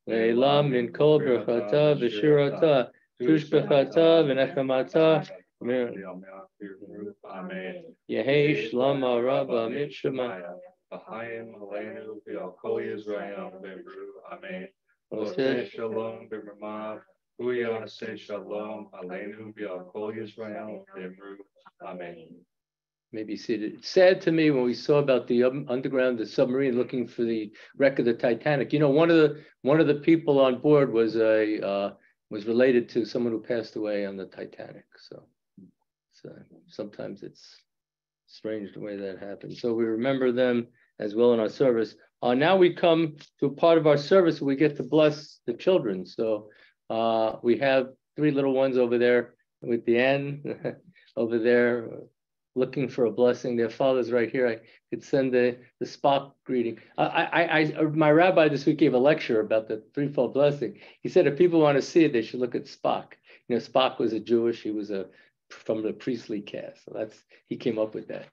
Le'elam min kol berachata v'shirata tushbechata v'nechamata Amen. Yehesh Lama Rabba Mitshema. Bahayim Aleinu V'al Kol Yisrael V'Emru. Amen. Oseh Shalom B'Ramav. Huya Say Shalom Aleinu V'al Kol Yisrael V'Emru. Amen. May be seated. It's sad to me when we saw about the underground, the submarine looking for the wreck of the Titanic. You know, one of the people on board was related to someone who passed away on the Titanic. So sometimes it's strange the way that happens. So we remember them as well in our service. Now we come to a part of our service where we get to bless the children. So we have 3 little ones over there with the end over there looking for a blessing. Their father's right here. I could send the Spock greeting. My rabbi this week gave a lecture about the threefold blessing. He said if people want to see it, they should look at Spock. You know, Spock was a Jewish. He was from the priestly caste. So he came up with that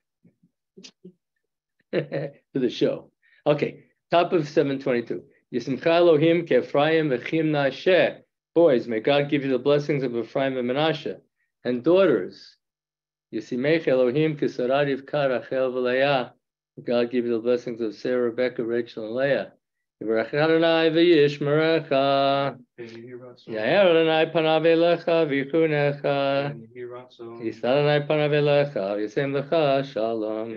for the show. Okay, top of 722. Yisimcha Elohim ke'Ephraim v'chimna Asher. Boys, may God give you the blessings of Ephraim and Menashe. And daughters, Yisimech Elohim ke'Sarah Rivka Rachel v'Leah. God give you the blessings of Sarah, Rebecca, Rachel, and Leah. Yivarach Adonai v'yishmerecha. Yair Adonai panav elecha v'yichunecha. Yisad Adonai panav elecha v'yasem lecha shalom.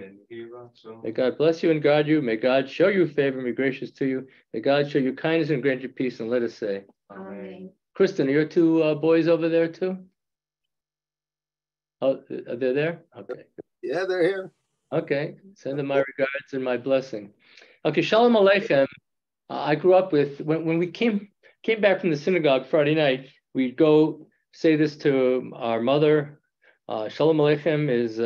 May God bless you and guard you. May God show you favor and be gracious to you. May God show you kindness and grant you peace. And let us say, Amen. Kristen, are your 2 boys over there too? Oh, they're there? Okay. Yeah, they're here. Okay. Send them my regards and my blessing. Okay, Shalom Aleichem. I grew up with, when we came back from the synagogue Friday night, we'd go say this to our mother. Shalom Aleichem is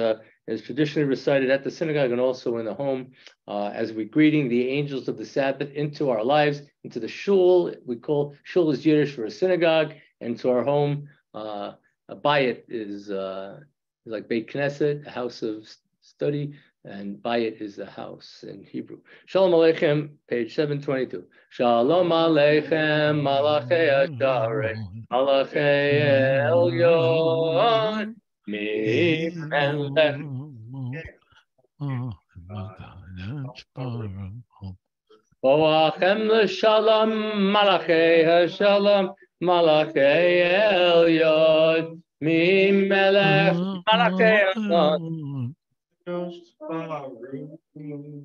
traditionally recited at the synagogue and also in the home as we're greeting the angels of the Sabbath into our lives, into the shul. We call shul is Yiddish for a synagogue, and to our home. A bayit is like Beit Knesset, a house of study, and bayit is a house in Hebrew. Shalom Aleichem, page 722. Shalom Aleichem, Malachei Asharei, Malachei Elyon, Mimelech Boachem l'shalom, malachei hashalom, malachei Elyon, mi melech, malachei Elyon.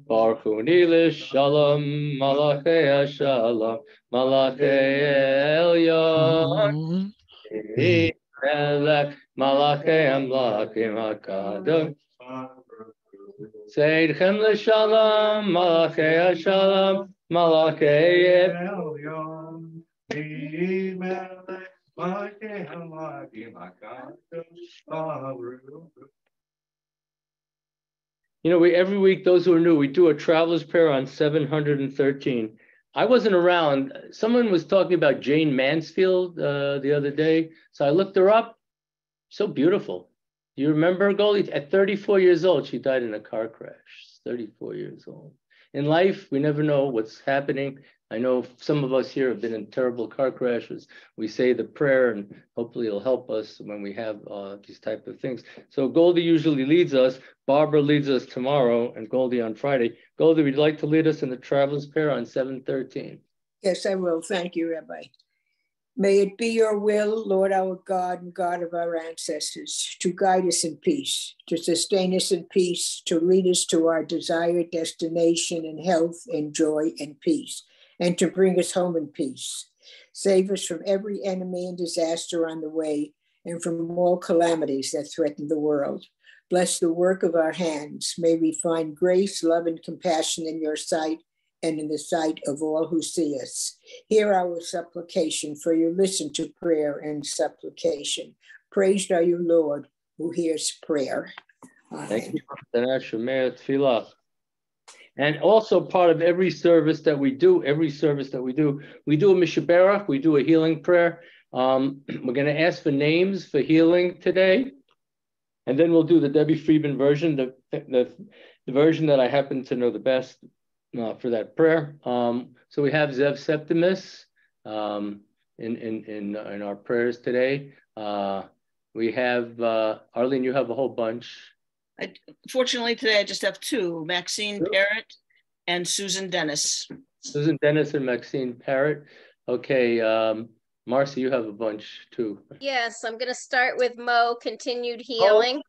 Barchuni l'shalom, malachei hashalom, malachei Elyon, mi melech, malachei amlakim hakadosh. Seidchem l'shalom, malachei hashalom, malachei Elyon, mi melech, malachei amlakim hakadosh. You know, every week, those who are new, we do a traveler's prayer on 713. I wasn't around. Someone was talking about Jane Mansfield the other day. So I looked her up. So beautiful. Do you remember her, Goldie? At 34 years old, she died in a car crash. 34 years old. In life, we never know what's happening. I know some of us here have been in terrible car crashes. We say the prayer and hopefully it'll help us when we have these type of things. So Goldie usually leads us. Barbara leads us tomorrow and Goldie on Friday. Goldie, would you like to lead us in the traveler's prayer on 713? Yes, I will. Thank you, Rabbi. May it be your will, Lord our God and God of our ancestors, to guide us in peace, to sustain us in peace, to lead us to our desired destination in health and joy and peace, and to bring us home in peace. Save us from every enemy and disaster on the way, and from all calamities that threaten the world. Bless the work of our hands. May we find grace, love, and compassion in your sight, and in the sight of all who see us. Hear our supplication, for you listen to prayer and supplication. Praised are you, Lord, who hears prayer. Amen. Thank you. And also part of every service that we do, we do a Mishaberach, we do a healing prayer. We're going to ask for names for healing today. And then we'll do the Debbie Friedman version, the version that I happen to know the best. For that prayer. So we have Zev Septimus in our prayers today. We have, Arlene, you have a whole bunch. Fortunately, today I just have two, Maxine Parrott and Susan Dennis. Susan Dennis and Maxine Parrott. Okay, Marcy, you have a bunch too. Yes, I'm going to start with Mo, continued healing.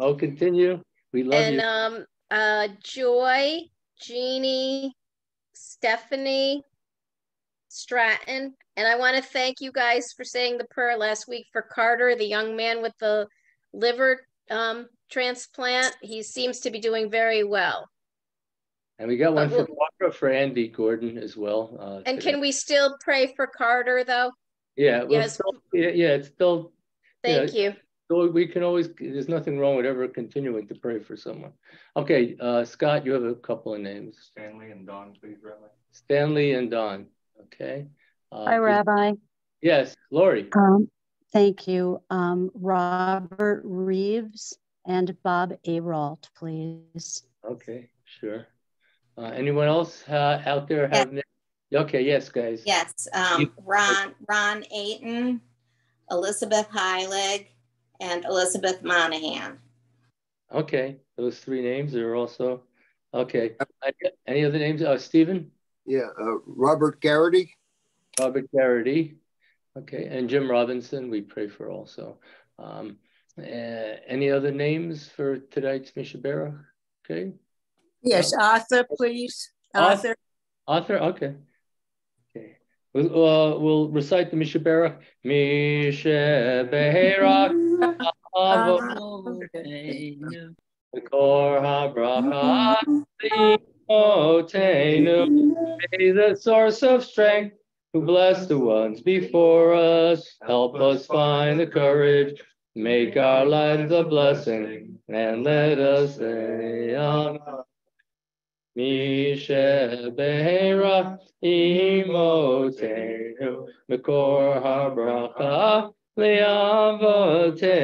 Oh, continue. We love you. And Joy, Jeannie, Stephanie, Stratton. And I want to thank you guys for saying the prayer last week for Carter, the young man with the liver transplant. He seems to be doing very well. And we got one for Barbara, for Andy Gordon as well. And can we still pray for Carter though? Yeah, yes. It's still. Thank you. So we can always, there's nothing wrong with ever continuing to pray for someone. Okay, Scott, you have a couple of names. Stanley and Don, please, Rabbi. Stanley and Don, okay. Hi, Rabbi. Yes, Lori. Thank you. Robert Reeves and Bob Aralt, please. Okay, sure. Anyone else out there have names? Okay, yes, guys. Yes, Ron Ayton, Elizabeth Heilig, and Elizabeth Monahan. Okay, those three names are also, okay. Any other names? Stephen? Yeah, Robert Garrity. Robert Garrity. Okay, and Jim Robinson, we pray for also. Any other names for tonight's Mishaberach? Okay. Yes, Arthur, please. Arthur. Arthur, okay. Okay. We'll recite the Mishaberach. Mishaberach. Kor habracha Otenu, may the source of strength, who bless the ones before us, help us find the courage, make our lives a blessing, and let us say Amen. Mishaberach Imotenu, Mekor habracha Le'avotenu,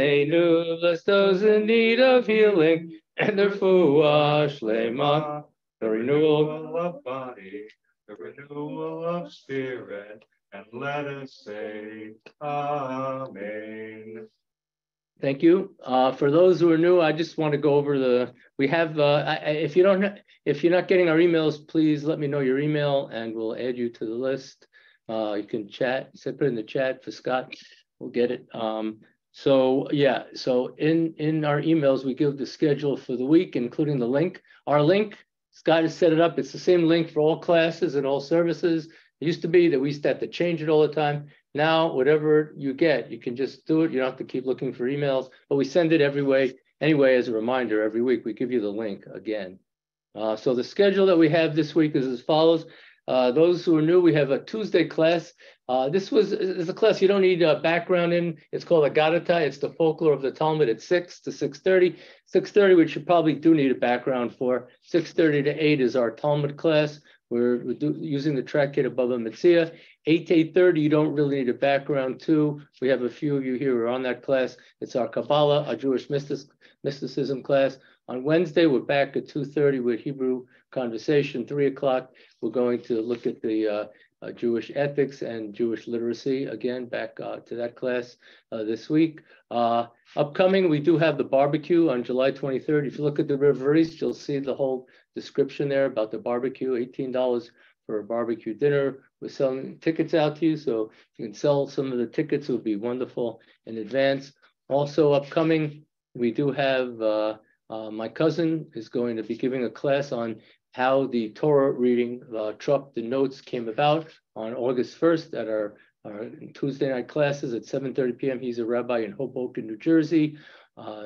bless those in need of healing and their refuah shlema, the renewal of body, the renewal of spirit, and let us say Amen. Thank you. For those who are new, I just want to go over we have, if you're not getting our emails, please let me know your email and we'll add you to the list. You can chat, put it in the chat for Scott, we'll get it. So in our emails, we give the schedule for the week, including the link. Our link, Scott has set it up. It's the same link for all classes and all services. It used to be that we used to have to change it all the time. Now, whatever you get, you can just do it. You don't have to keep looking for emails, but we send it anyway, as a reminder every week. We give you the link again. So the schedule that we have this week is as follows. Those who are new, we have a Tuesday class. This is a class you don't need a background in. It's called Agadata. It's the folklore of the Talmud at 6 to 6:30. 6:30, which you probably do need a background for. 6:30 to 8 is our Talmud class. We're using the track kit above a Metzia. 8 to 8:30, you don't really need a background to. We have a few of you here who are on that class. It's our Kabbalah, our Jewish mysticism class. On Wednesday, we're back at 2:30 with Hebrew conversation. 3 o'clock, we're going to look at the Jewish ethics and Jewish literacy. Again, back to that class this week. Upcoming, we do have the barbecue on July 23rd. If you look at the River East, you'll see the whole description there about the barbecue, $18 for a barbecue dinner. We're selling tickets out to you, so if you can sell some of the tickets, it would be wonderful in advance. Also upcoming, we do have my cousin is going to be giving a class on how the Torah reading truck, the notes came about on August 1st at our Tuesday night classes at 7:30 p.m. He's a rabbi in Hoboken, New Jersey.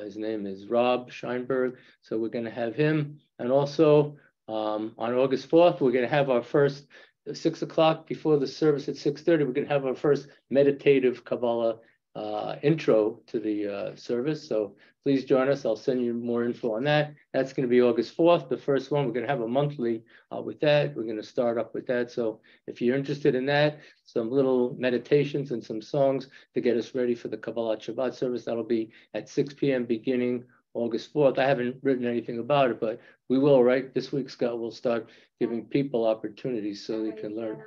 His name is Rob Scheinberg. So we're going to have him. And also on August 4th, we're going to have our first 6 o'clock before the service at 6:30. We're going to have our first meditative Kabbalah intro to the service. So please join us. I'll send you more info on that. That's going to be August 4th, the first one. We're going to have a monthly with that. We're going to start up with that. So if you're interested in that, some little meditations and some songs to get us ready for the Kabbalah Shabbat service. That'll be at 6 p.m. beginning August 4th. I haven't written anything about it, but we will, right? This week, Scott, we'll start giving people opportunities so they can learn.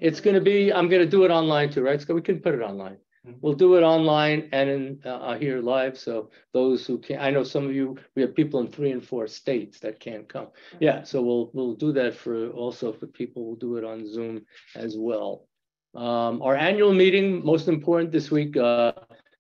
It's going to be, I'm going to do it online too, right, Scott? We can put it online. We'll do it online and here live. So those who can, I know some of you, we have people in 3 and 4 states that can't come. Yeah, so we'll do that also for people. We'll do it on Zoom as well. Our annual meeting, most important this week,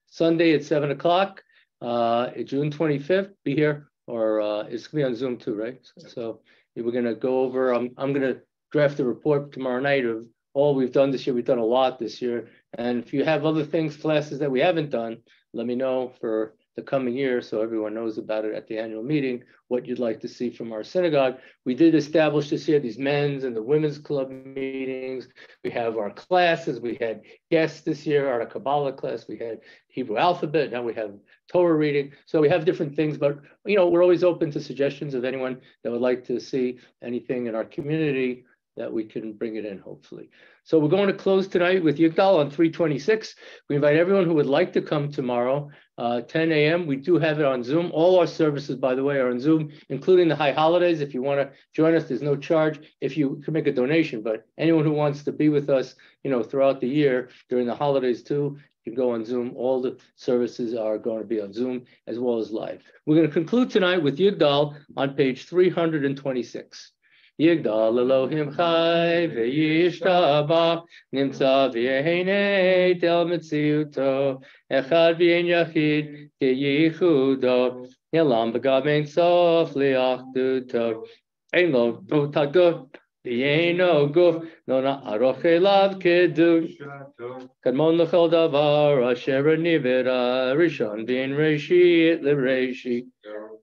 Sunday at 7 o'clock, June 25th. Be here, or it's gonna be on Zoom too, right? So we're gonna go over. I'm gonna draft a report tomorrow night of all we've done this year. We've done a lot this year. And if you have other things, classes that we haven't done, let me know for the coming year so everyone knows about it at the annual meeting, what you'd like to see from our synagogue. We did establish this year these men's and the women's club meetings. We have our classes. We had guests this year, our Kabbalah class. We had Hebrew alphabet. Now we have Torah reading. So we have different things, but we're always open to suggestions of anyone that would like to see anything in our community that we can bring it in, hopefully. So we're going to close tonight with Yigdal on 326. We invite everyone who would like to come tomorrow, 10 a.m. We do have it on Zoom. All our services, by the way, are on Zoom, including the high holidays. If you want to join us, there's no charge. If you can make a donation, but anyone who wants to be with us, throughout the year, during the holidays too, you can go on Zoom. All the services are going to be on Zoom as well as live. We're going to conclude tonight with Yigdal on page 326. Yigdal Elohim Chai ve'yishtabach nimtza v'yehenei tel metziuto echad v'yen yachid ke'yichudo yelam b'gav ein sof li'achduto ein lo tagut v'yeino guf no na'aroch elav kedu kadmon l'chol davar asher nivera rishon v'yen reshit l'reshi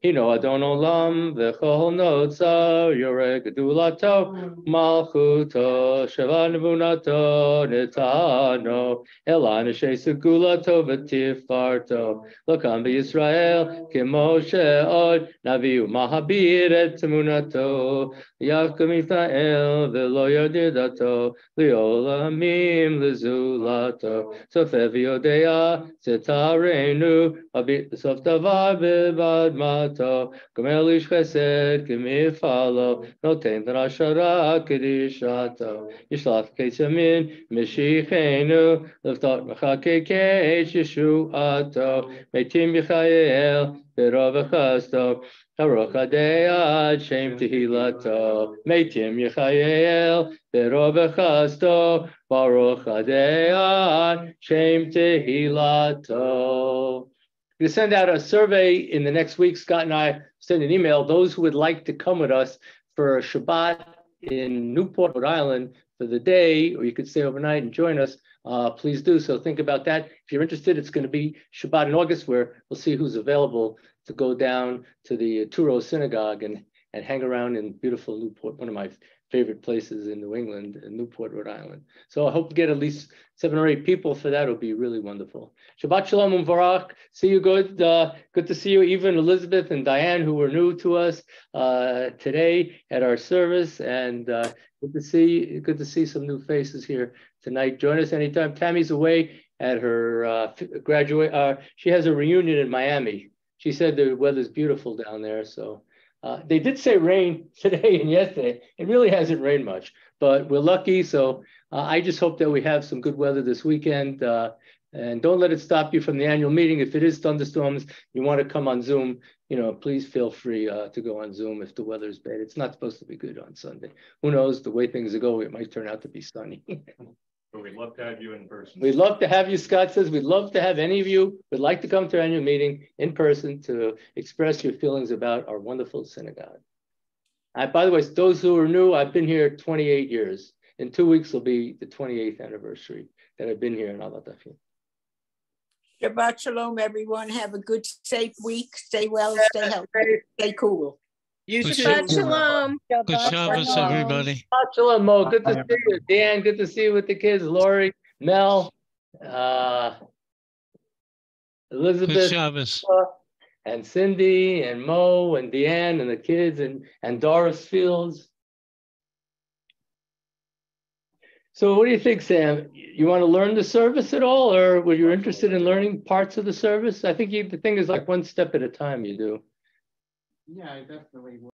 Hino Adon Olam v'chol notzar yoreh gedulato malchuto sheva nevunato netano elan eshe segulato v'tifarto lokam b'Yisrael k'Moshe od naviu mahabir et temunato Yaakov Mitael v'lo yodir dato li'olamim lezulato sofev yodea zetarenu abit sof davar b'vad mato gomel ish chesed k'mifalo noten l'ashara kedishato yishlach keitzamin mishichenu leftot mechake keish yeshuato meitim yichayel v'rov chasto Baruch Adei Shem Tehilato, Meitim Yechayel, Berov Chasto, Baruch Adei Shem Tehilato. We send out a survey in the next week. Scott and I send an email. Those who would like to come with us for a Shabbat in Newport, Rhode Island for the day, or you could stay overnight and join us, please do so. Think about that. If you're interested, it's going to be Shabbat in August, where we'll see who's available to go down to the Turo Synagogue and hang around in beautiful Newport, one of my favorite places in New England, in Newport, Rhode Island. So I hope to get at least 7 or 8 people for that. It'll be really wonderful. Shabbat Shalom and Barak. See you good. Good to see you, even Elizabeth and Diane, who were new to us today at our service. And good to see some new faces here tonight. Join us anytime. Tammy's away at her she has a reunion in Miami. She said the weather's beautiful down there. So they did say rain today and yesterday. It really hasn't rained much, but we're lucky. So I just hope that we have some good weather this weekend. And don't let it stop you from the annual meeting. If it is thunderstorms, you want to come on Zoom, please feel free to go on Zoom if the weather is bad. It's not supposed to be good on Sunday. Who knows, the way things are going, it might turn out to be sunny. But we'd love to have you in person. We'd love to have you, Scott says. We'd love to have any of you who'd like to come to our annual meeting in person to express your feelings about our wonderful synagogue. By the way, those who are new, I've been here 28 years. In 2 weeks will be the 28th anniversary that I've been here in Alatafim. Shabbat Shalom, everyone. Have a good, safe week. Stay well, stay healthy, stay cool. You too. Shabbat Shalom. Good Shabbos, everybody. Shabbat Shalom, Mo. Good to see you. Dan, good to see you with the kids. Lori, Mel, Elizabeth. Good Shabbos. And Cindy and Mo and Deanne and the kids and Doris Fields. So what do you think, Sam? You want to learn the service at all, or were you interested in learning parts of the service? I think the thing is like one step at a time you do. Yeah, I definitely would.